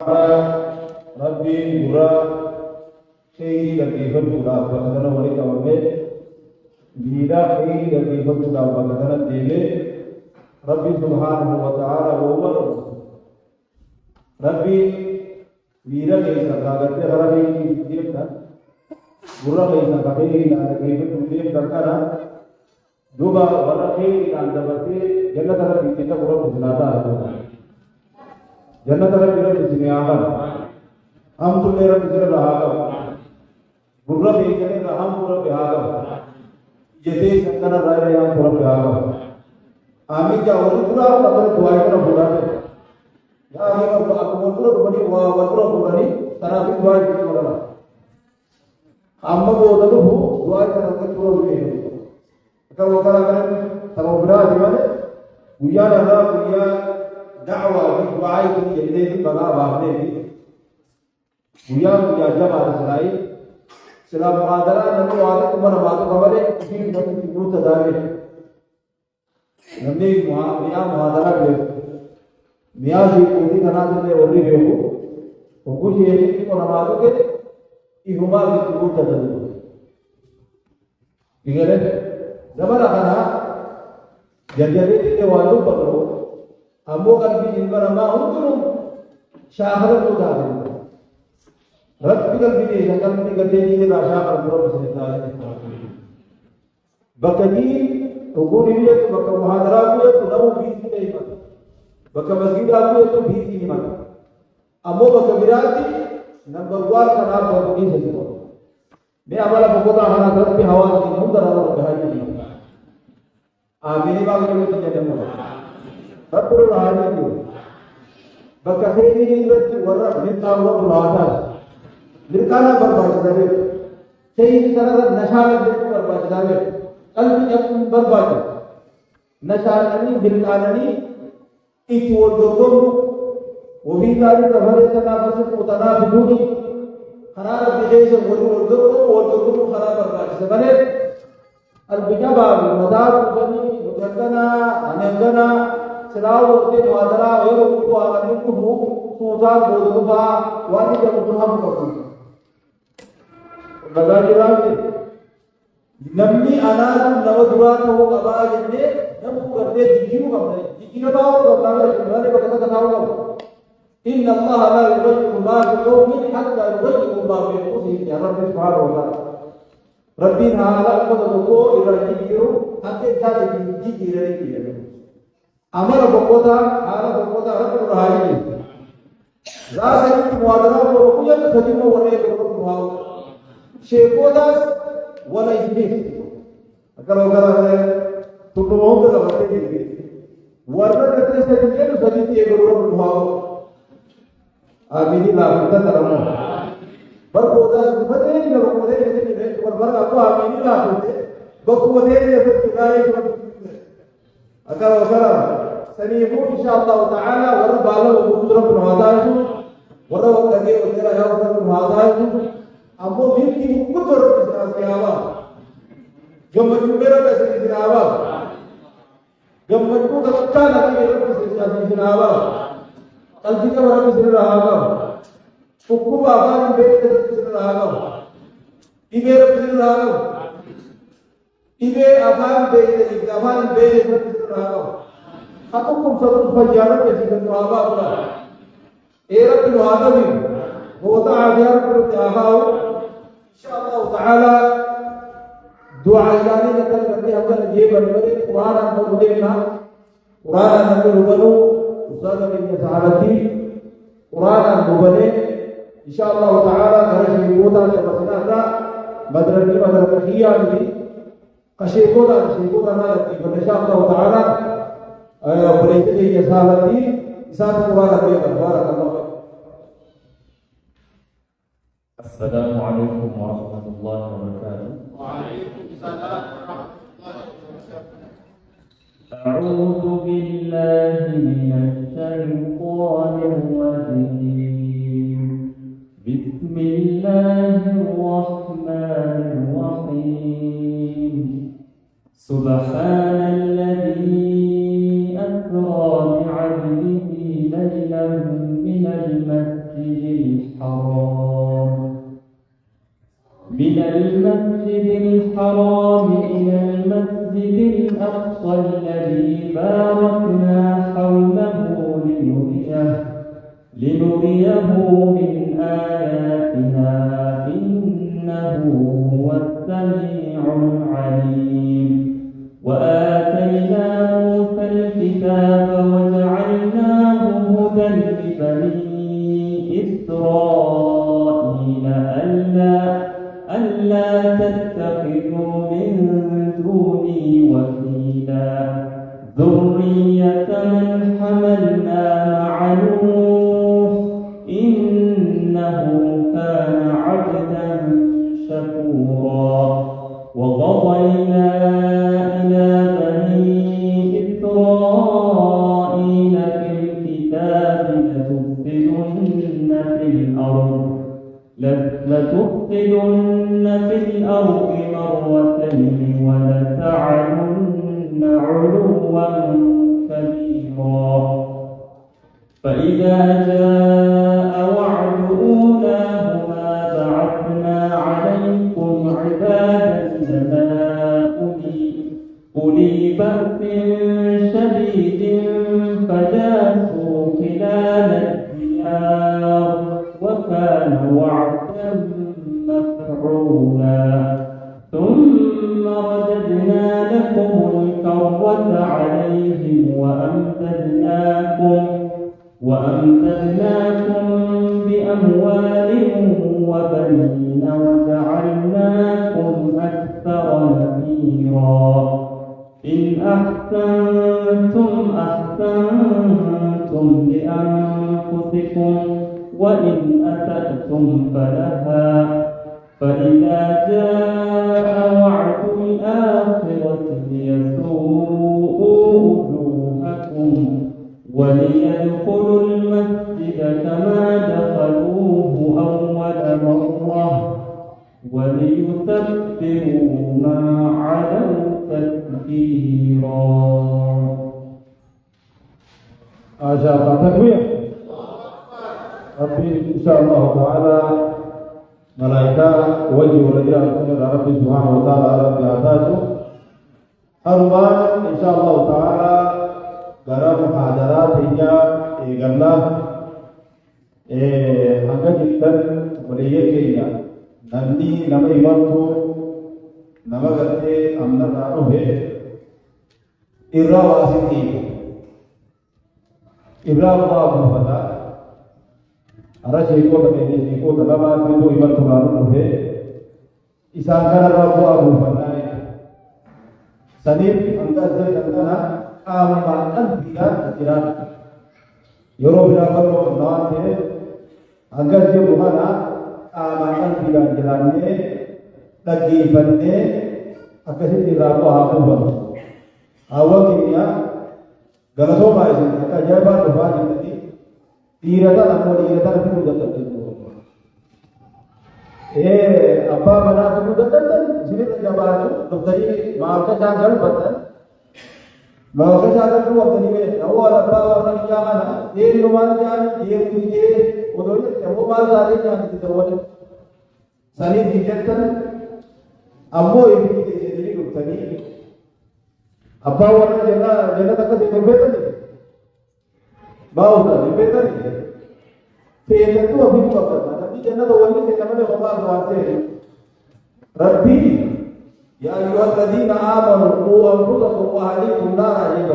Rabbi Gura Shei Latifat Gura Bakadana Walika Wame Vida Shei Latifat Gura Bakadana Dele Rabbi Subhanahu wa Ta'ala Over Rabbi Vida Kaisa Kagate Harabi Dirta Gura Kaisa Kahi Latifat Udim Karkara Duba Warahi Nandavati Janatara Bikita Gura Bujnata Janatara Bikita Bujnata हम तो मेरा पिछले रहा बुर्रा बेचने का हम पूरा बिहार ये देश अंदर रह रहे हम पूरा बिहार आमी क्या वो पूरा अपने दुआई का बुरा है या आमी का वो पूरा बनी वो पूरा बुरा नहीं तरह भी दुआई की बुरा हम वो तो वो दुआई का रंग पूरा भी है क्या वो करा करें तब वो बुरा जीवन गुया रहा गुया दावा भी दुआई की जल्दी भी बना भागने भी Buya jam ada selai, selam muhadara nanti ada kemana mana kabarnya ini nanti ikut tadawi. Nanti muhadara dia, si kudi tanah tu orang beku, fokus ini kemana mana ke, ihuma ikut tadawi. Ingat ni, zaman apa? Jadi ini walau perlu, ambo kan bikin barang untuk syahrar tu dah. Rabbi kalbini jangan tinggalkan ini rasa kalburo berserta. Bakadi, hukum ini tu bakal muhadara tu namu bisi ni mat. Bakal masjid tu tu bisi ni mat. Amo bakal berarti number 1 kerana begini saja. Ni awalnya pokoknya hana Rabbi hawa ni mudar awal berhari ni. Ini bagai itu jadi mula. Rabbi berhari tu. Bakal ini tu warna ni tahu berhari. Dirkana berbaca dari, saya cara nasyar itu berbaca dari, kalbi yang berbaca, nasyar ini dirkana ini itu wujudum, wujudari terhadap tanah utara biduni, karena bidai wujudum karena berbaca. Sebenarnya kalbinya bagus, madar bani, mudakana, anegana, selalu itu madara, itu akan itu susah wujudumba, wajib yang berham berham. Bagari ramai, nampi anak nawadura tu kabar ini, nampu kerja dikiu kabar, dikiu tahu kabar, mana berkata tahu kabar. Inna Allah la yughayyiru ma biqawmin hatta yughayyiru ma bi anfusihim. Ya Rabbi subhanahu wa ta'ala. Rabbi ta'ala qadruhu ila dikiu, hatta jadi dikiu dikiu. Amal bokota, Rabbi rahai. Rasa itu muadara berukunya sejumlah orang yang berkuah. Shekodas wala isbih. Kalau tuh mau ke apa ini? Warna kerja saja tu saja dia berubah berubah. Amini lah kita terang. Berkodas betul ni kalau boleh jadi berbar apa amini lah betul. Berkodas dia sesuai dengan. Kalau seni pun insyaallah taala warna bala berubah berubah itu. Warna lagi orang yang berubah itu. Ambo mimpi buku terus berjalan. Gambar juga berjalan berjalan. Gambar juga terus berjalan. Kalau kita berjalan berjalan, buku apa yang berjalan? Ibu berjalan. Ibu apa yang berjalan? Aku pun satu berjalan berjalan berjalan. Era berjalan ni. Bota ajar berjalan. InsyaAllah ta'ala doa ini akan nanti akan jebal beri Quran dan kemudian Quran dan kemudian Ustaz bin Sahabati Quran dan kemudian InsyaAllah ta'ala karena syekota terpaksa madrasah khiyar ini kasyekota nanti InsyaAllah ta'ala berita ini Sahabati Isat Quran dan barakallahu. Assalamualaikum warahmatullahi wabarakatuh. Waalaikumsalam warahmatullahi wabarakatuh. A'udzu billahi minasy syaithanir rajim. Bismillahirrahmanirrahim. Subhanalladzi asra bi'abdihi laylan من المسجد الحرام إلى المسجد الأقصى الذي باركنا حوله لنريه من آياتنا إنه هو السميع العليم وآتينا موسى الكتاب وجعلناه هدى لبني إسرائيل ألا تتخذوا من دوني وكيلا ذرية من حملنا مع نوح إنه كان عبدا شكورا وقضينا إلى بني إسرائيل في الكتاب لتفسدن في الأرض مرتين ولتعلن علوا كبيرا فإذا جاء وعد أولاهما بعثنا عليكم عبادا لنا أولي بأس شديد فجاسوا خلال الديار وكان وعدا مفعولا ثم رددنا لكم الكرة عليهم وأمددناكم بأموال وبنين وجعلناكم أكثر نفيرا إن أحسنتم لأنفسكم وإن أسأتم فلها فإذا جاء وعد الآخرة ليسوءوا وجوهكم وليدخلوا المسجد كما دخلوه أول مرة وليتبروا ما علوا تتبيرا. تكبير. ربي إن شاء الله تعالى ملائكة وجه ورجاء ربي سبحانه وتعالى ربي أعطاته أربعا إن شاء الله تعالى gara muhadarat hingga gamla hangga kita boleh kaya nanti nama imantu nama gate amna tahu he irawasi Ibrahim pada ara sheko bane sheko dalama itu imantu lalu he isangkan Abu pada sanib angka angka amalan bila tidak Euro berapa nanti agar dia bukan amalan bila jalannya lagi bende agar dia tidak apa pun awal ini galau macam kita jawab doa ini tidak ada itu sudah terjadi apa mana itu sudah terjadi sini terjawab dokter maaf jangan betul mau kesana tu waktu ni, awal apa orang jangan, dia rumah jangan, dia punya, udah itu malah ada jangan kita buat. Sani dijelaskan, ambo ini jadi grup tadi. Apa orang jangan tak kasih kebetulan ni, bau tak kebetulan ni. Pihak tu abis tu apa? Nanti jangan tu orang ni kita mana orang buat Rabbi. Ya ayyuhalladzina amanu qu anfusakum wa ahlikum naran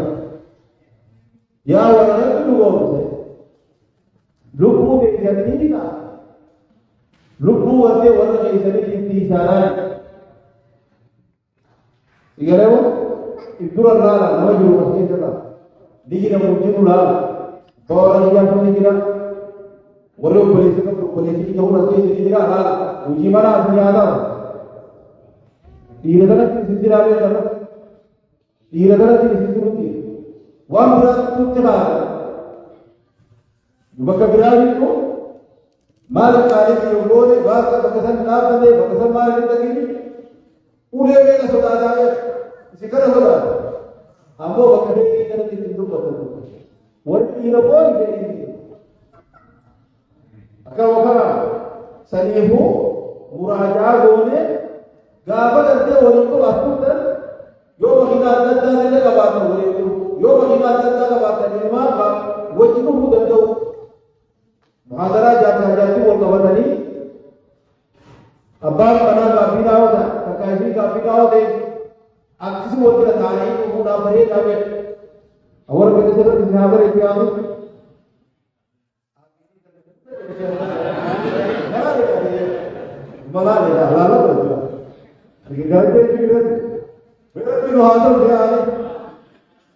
ya wala lupu ke jantina lupu ate wala ke janti saran igalewo idura rala namaju wasita digina mujinula bawala ya punigira wala polisi ke jawra ke digira rala ujimara asiyada Iradana di sini ada, iradana di sini mungkin. Wamra tujuan. Bukan berarti itu malah kali itu boleh bahasa bakasan apa deh, bakasan malah kita gini. Udah kita sudah ada, sekarang sudah. Ambo bakasan kita di situ betul. Walaupun ia boleh jadi. وكرا سنيفو مراجعة دوني قابل أنت ولكم أسكتا يوم هنا تدار لك بعد ولكم يوم هنا تدار بعد لما وجهه دندو محاضرة جاتا وقبلني أبان بنا كافينا होता तकाशी काफिना होते अक्सर वो तेरा तारीख को पूरा भरे जावे और कहते चलो यहाँ पर क्या हो मना लेता लाला बोलता लेकिन घर पे मेरा भी हाथों से आने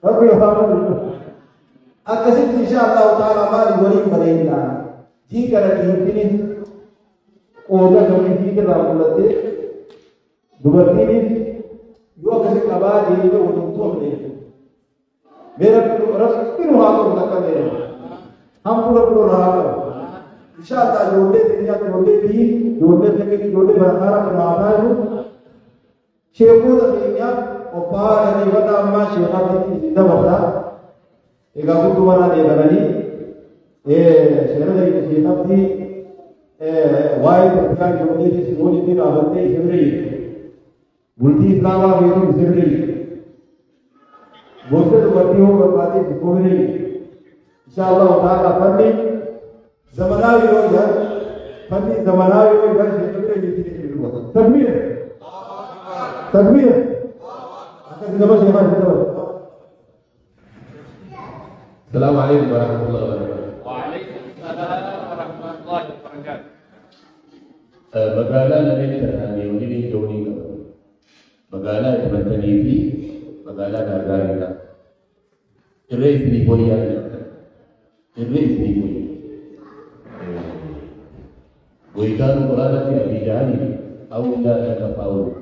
अब भी हाथों अक्सर इंशाअल्लाह ताला हमारी वही बनेगा जी कर दी ओदा कमी जी के राम बोलते दुबर्ती ने यो कभी कबा जी को वो तो ले मेरा रस किन हाथों तक मेरे हम पूरा रहा इंशाअल्लाह जोड़े दुनिया जोड़े भी जोड़े से कि जोड़े बरकरार बनाना है शेखों का दुनिया और पार नहीं बता अम्मा शेखा की जिंदा बता एक आपको तुम्हारा दे बनी ये शेखा की शेखा थी वाइट प्रकार जोड़े से सोनी दिन आवते हिंदी बुल्टी इस्लामा बेरों हिंदी बोलते तो बत्ती हो बातें कोई नहीं इंशाअल्लाह ताला फंडी ज़मानावी रोज़ फंडी ज़मानावी रोज़ तकबीर तकबीर السلام عليكم ورحمة الله وبركاته. وعليكم السلام ورحمة الله وبركاته. مقالة لنيتها يوليني جوني مقالة تمتني في مقالة ناقارنا الرئيس دي بوي الرئيس دي بوي وإذا قرآن في أبي جهل أو لا تتفاوض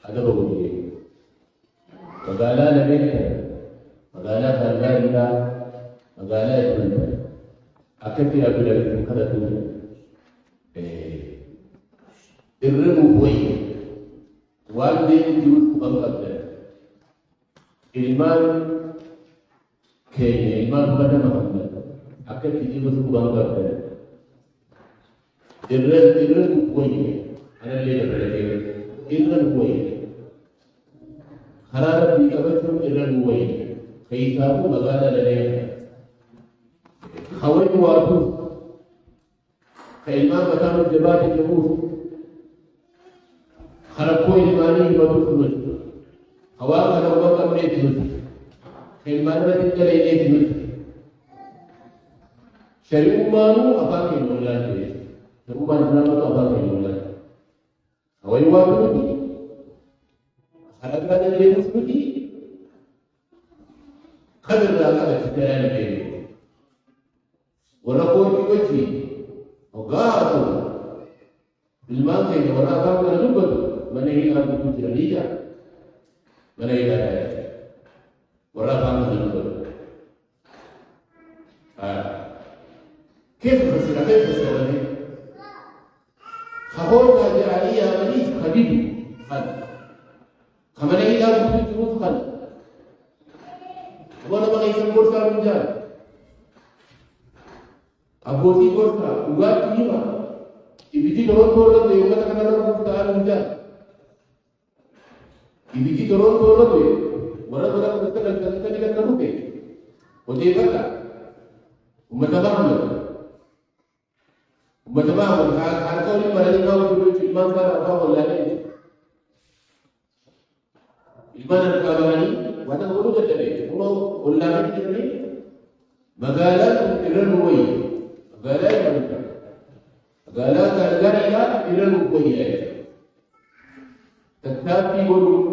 هذا بقوله مقالة لنيتها مقالة ناقارنا مقالة تمتني أكثر أبو جهل كذا تقول الرمو بوي والدين جود بمقدر إيمان كي إيمان بدنا محمد أكيد كذي بس بمقدر الرمو بوي أنا اللي بقوله الرمو بوي خرابة بيكابتهم الرمو بوي كيسابو مقالة لديه خوي موارث كإيمان بتاعه جبات الجمهور خرقوا إيماني بدوخنوش هوا خرقوا كمري تنوش إيمان بدين كلي تنوش شريعة مانو أباك ينولا جيه شريعة مانو نامو أباك ينولا هوا يوابنوكي خرقنا جلي مسلوكي خبر راكا بتكلم جيه ونقول بوجهي وقاعدوا الماضي وراء كامل لبد من هي أرض الجلية من هي وراء كامل لبد كيف فسر هذه خبر جعلية مليك خبيب خل كما هي أرض الجلوس خل وانا ما يسمور سار مجال أبوتي كورتا وقال كيما ibiji doron tolo de yoga takana ko taan unja ibiji doron tolo de wala wala ko takana takana kan kamu ke ode baka ummata baham kan ko ni marani ka ko iman ka apa wala ne iman ka bani wala ko do tade ko wala ne magala irruwi magala قالت الجرية إلى الوقوية تكتافي قلوب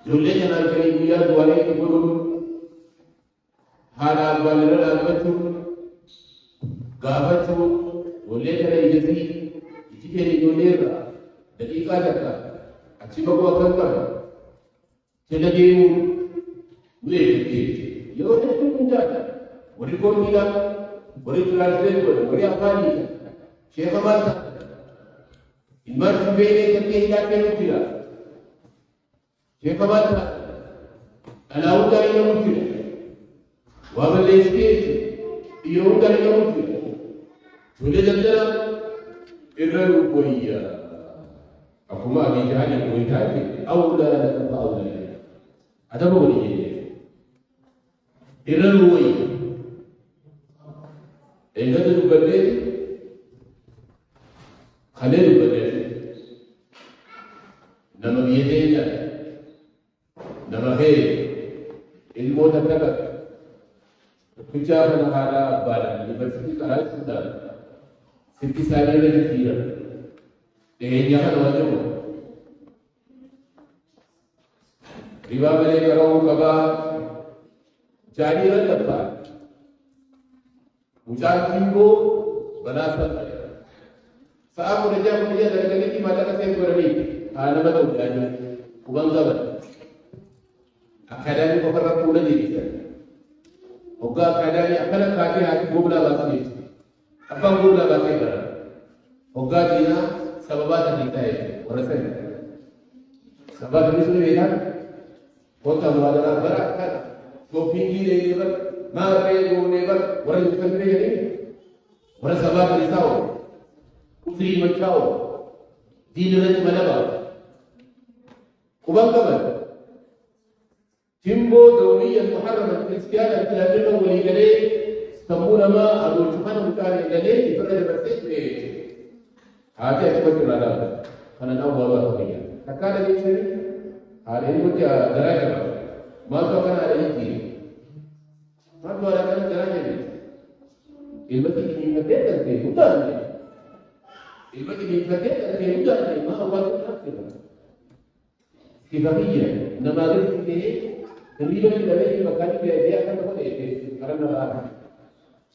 جلجنا الكريميات وليك قلوب هذا بالر الأمتو قافتو وليكنا يجزي يجيكني يوليرا دقيقة جكا أتشبكوا أكثر تلقين ويجي يوجد من جاتا وريكون ميلا وريكون translate وريكون شيخ مالك إيمان سبيلي كتير إلى كنوكلا شيخ مالك أنا أودا إلى مكلا وأنا ليسكيت يودا إلى مكلا ولد الدرا إرلو كويا أكما أبي جهل كوي جهل أولى لك فأولى لك هذا هو اللي إرلو كوي إذا تبدل خليل بدل نما بيدينا نما هي الموت كذا كجابنا هذا بالا يبصي كهال سودان سكي سالي لكثير تهنيا كنوجو ربا ملي كراو كبا جاري رلفا مجاهدينكو بناسل saat kerja dari negeri mata kasih berani, nama tu jadi kubang zaman. Akademi beberapa bulan ini, oga akademi akademi kaki hati gubla bahasa ini, apa gubla bahasa ini? Oga dina sahabat kita ini, orang sana. Sahabat ini sudah lihat, kota muadana berat, kopi ini lebar, mare gune lebar, orang itu sendiri ini, orang sahabat ini tahu. Putri Macau, Dinaraj Malaba, Kubangkaman, Jimbo, Dawi, and Muhammad, Christian, and Filipino will eat Samurama, and Ulchuman will carry the day, different perspective. Hati aku berada, karena tahu bahawa dia. Takkan ada ini, hari ini pun dia derajat, mahu kan ada ini, mahu ada kan derajat ini. Ilmu ini mengatakan kehutan. Ilmu ini berkaitan dengan hujan ini, maha waktu terakhir. Kifahiyah, nama ini terlibat di dalam ini makanya dia akan dapat itu karena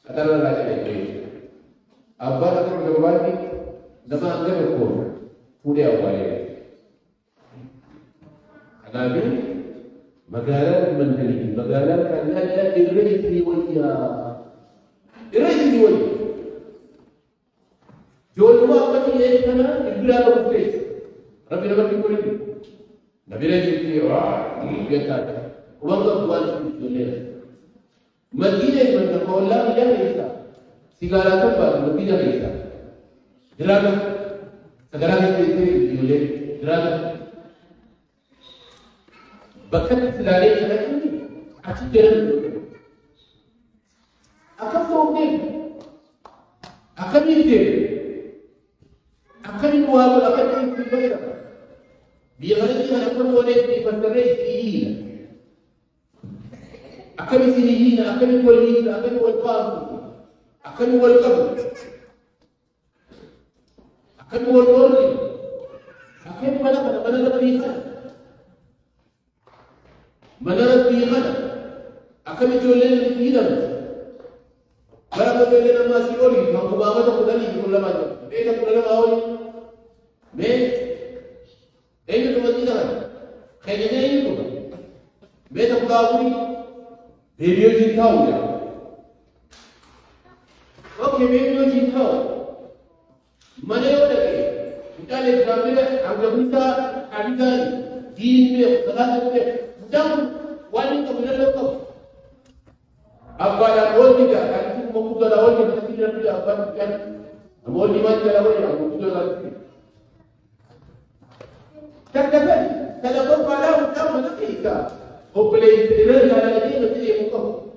katalah raja itu. Abah akan berbagi nama anda berkuah, sudah awalnya. Karena magala menteri, magala kerana ada irai riwayat, irai riwayat. Jual dua apa ni yang mana? Iblis atau iblis? Rabi nama kita ini. Nabi Rasul ini wah, dia kata, orang tu buat jual. Madinah itu macam Allah yang bisa. Segala tempat Madinah bisa. Jeragan, segala itu jual. Jeragan. Bahkan selari selari ini, asyik jalan. Akan mungkin, akan ini. Akan dibuat akan dibayar. Biar mereka akan boleh dipercayai sihir. Akan sihir, akan boleh, akan boleh faham, akan boleh kabur, akan boleh, akan mana terlihat, mana terlihat, akan jualan tidak. Barang jualan nama si oli, kamu bawa tu kudali, kulama tu, kita kulama oli. मैं एक तो बंदी था खेलने नहीं तो मैं तो बुलाऊंगी वीडियो जीता हूँ क्या ओके वीडियो जीता हूँ मने वो लगे इतना ले जाने हम जब निका अभिजान दीन में सदा करते जब वाली तो मिलने लगो अब वाला बोल भी क्या किसी को मुक्त करा और किसी ने भी अपन क्या बोल निमान करा वो या मुक्त करा Kadang-kadang kalau kau pada utang mana kita, kau boleh istirahat dalam ini mesti dia muka.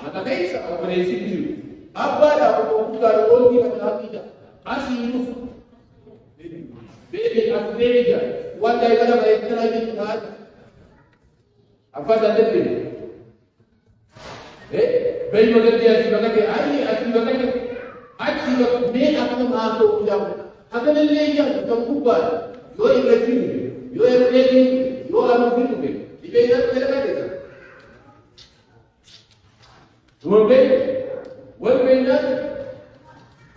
Maka kita kau boleh istirahat. Apa dah kau bukan orang di mana kita, asli itu. Beri asli dia. Wajah kita baik lagi kita. Apa dah terjadi? Beri makan dia asli makan dia. Asli makan dia. Asli makan dia akan masuk jam. Akan lejar tempat, yo ibrahim, yo ibrahim, yo anugerah tu. Ini yang terjadi itu. Mungkin, mungkin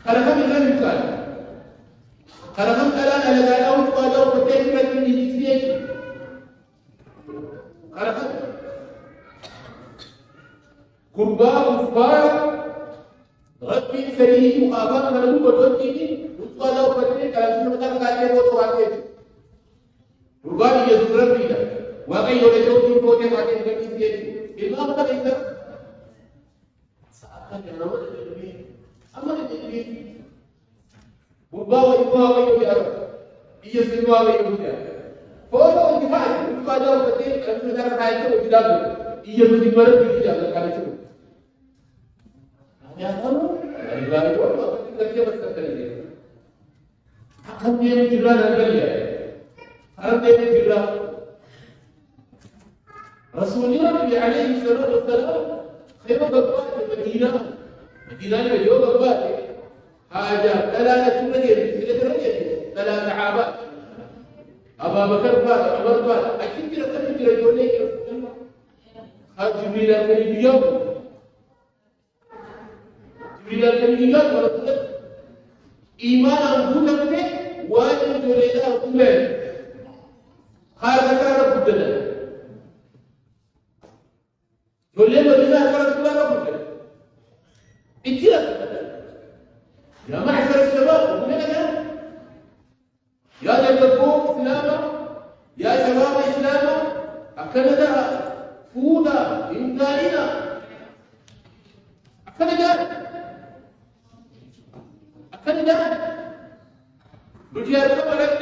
kalau kami lakukan, kalau kami kalau ada untuk ada potensi lagi di sini, kalau kami kurban kufar, Rabbi sendiri mukabah kalau buat waktu ini. Kalau berarti kalau kita katakan वो तो आते हैं रुबानी ये जरूरत नहीं है वाकई होने जो भी होते हैं आते हैं किसी के इमाम का नहीं सर أنا ما أدري أما أدري بابا يبغى يعرف يسمع ويقول فهو الجهاد الفاجر كتير كان مثلا حاجة وجداب يجي مرة بيجي على كارثة يا ترى الجهاد والله كتير بس كتير أكمل دين جرا نقليه أكمل دين جرا رسول الله عليه الصلاة والسلام خير بابا المدينة مدينة اليوم بابا حاجة ثلاثة رجال ثلاثة صحابة أبا بكر فات عمر فات أكيد كده كده يقولي جبريل كان يجيب ورسول إيمان أنبوه كده واجب يقولي له رسول خارج كارا بدنا يقولي ما بينا كارا سبحانه بدنا إكيد يا معشر الشباب وكلنا يا جدكم إسلاما يا شباب إسلاما أكندا فودا إمكاننا أكندا بجيار كمالك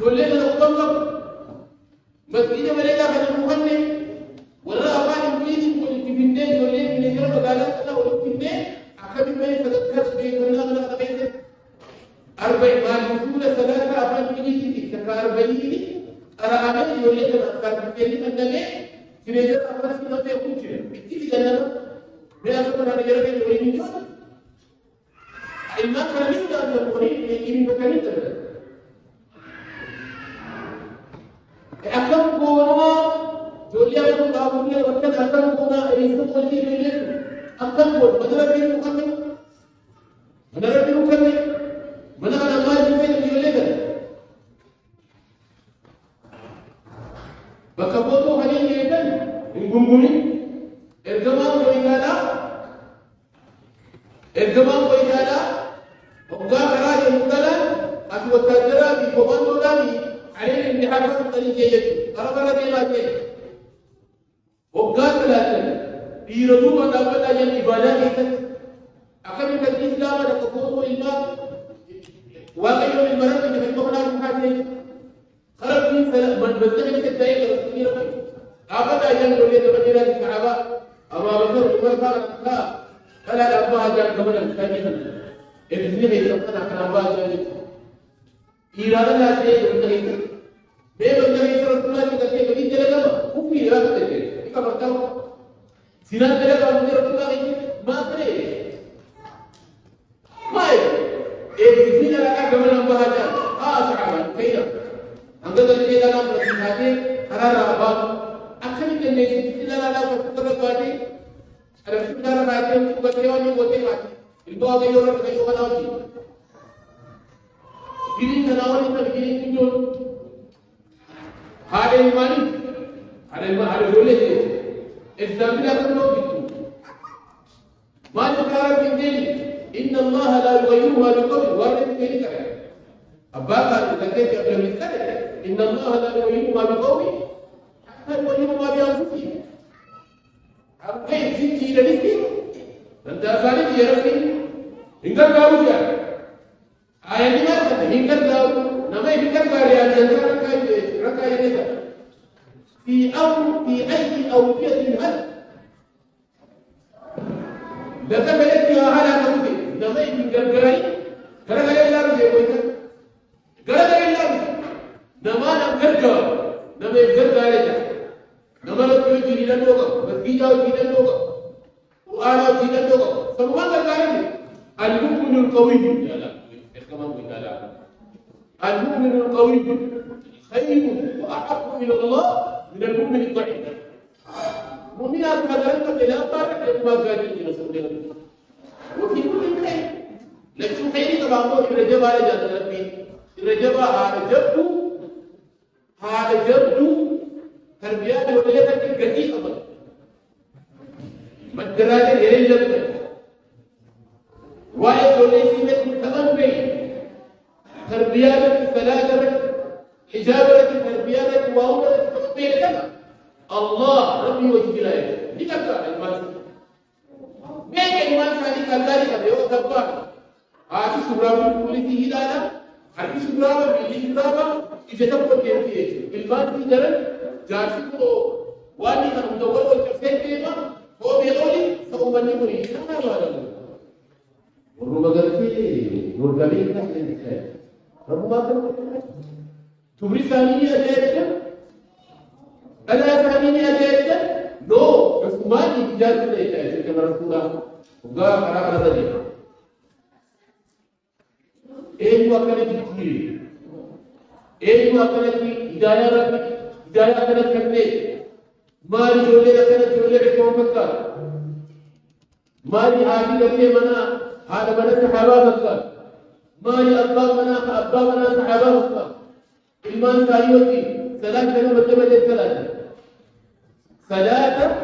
تولينا نقطة مسجد مليلا خد المغني ولا أفعل مفيد والكفندين تولينا من يجرب قالت أنا والكفندين أكمل ما يفتح بين ولا بين 40 مال ثلاثة أفعال كنيسة كذا 40 أرامل يولد الأفكار كثيرة من النبي كنيسة أفعال كنا في أكوشة كثير جننا ما أفكر هذا جرب يولد من جوا إما كان يوجد الأمورين يمكن بكرة ترى أكم كونا جوليا كم كابوليا وكذا أكم كونا ريسك ولي يولد أكم كون مدرب يمكن مدرب يمكن mana ada maju yang diolehkan. Baka foto hari ini kan, inggumuni, ergamam koikala, ogga keraj mukalla, aku terjera di komando kami, hari ini dihafal tadi jadi, kalau dia lagi, ogga selatan, di rumah dapat aja ibadah kita, akan kita Islam ada foto Islam. واقع يوم المرض اللي بيتوقع عنه حاجه خرج من من بزمن الدقائق الرسميه ابدا ينقل الى مدينه الكعبه ابا بكر عمر قال فلا ابا جاء قبل الثانيه ابن يتوقع عن ابا جاء اراده لا شيء منتهي بمنتهي رسول الله كتب في جلده وفي اراده كما قال سنان جلده رسول الله ما كره ما إذا لك قبل أن بهذا صعبا كيدا أنقذ الذي لا نمر في هذه حرارة أباب أكثر من الناس إذا لا تفكر بهذه رسول الله رأيته وكتيواني وكتيواني البعض يورد كيوم ناوتي كيرين تناولي كيرين تنجون هذا الماني هذا جولة إسلام لا تنو بيتو ما نكرر من دين إن الله لا يغير ما بقوم وارد في كلام أباك تكيف قبل من ذلك إن الله لا يغير ما بقوم حتى يغير ما بأنفسهم أبقي في كيلانك أنت أفعلت يا ربي إن كان قالوا جاء آية ما كان إن كان قالوا نما إن كان قالوا يا جنة ركاي في أي أوقية هل لكفلت يا على كوفي نما يمكن غرغري غرغري لا بده كويتا غرغري لا نما نغرغا نما يغرغالتا نما لو تيجي لندوغا بسيجاو لندوغا وانا تيجي لندوغا سموا غرغري المؤمن القوي يا لا كما قلنا لا المؤمن القوي خير واحب الى الله من المؤمن الضعيف مؤمنات هذا لا طارق ما قال لي رسول الله وفي كل خير لكن خير طبعا هو الرجب على جاد النبي الرجب هذا جد تربيات وليتك الجديد أمر مدرات يرين جد واحد وليس لك تمام بين تربيات ثلاثة حجابة تربيات وأولى تربية كذا الله ربي وجلاله لكذا المال ثاني كالله كذا يو دبا آتي سبرابي كولي في هذا هذي سبرابا بيجي سبرابا إذا تبغى كيف إلمان في جرن جالسين كو واني كانوا مدور وجفسين كيما هو بيقولي سأمني مريض أنا ما أعلم وربما قلتي نورجامين كذا ربما كذا تبري ثاني أجاك أنا ثاني أجاك نو بس ما يجي ليه كذا رسولا وقا كرا كذا دي إيه وقتنا تجي إيه وقتنا تجي هداية كنا كنّي ماري جولة كنا جولة بكم فكر ماري هذه لكي منا هذا منا سحابة فكر ماري أبا منا سحابة فكر إيمان سايوتي ثلاثة كنا بتجمع ثلاثة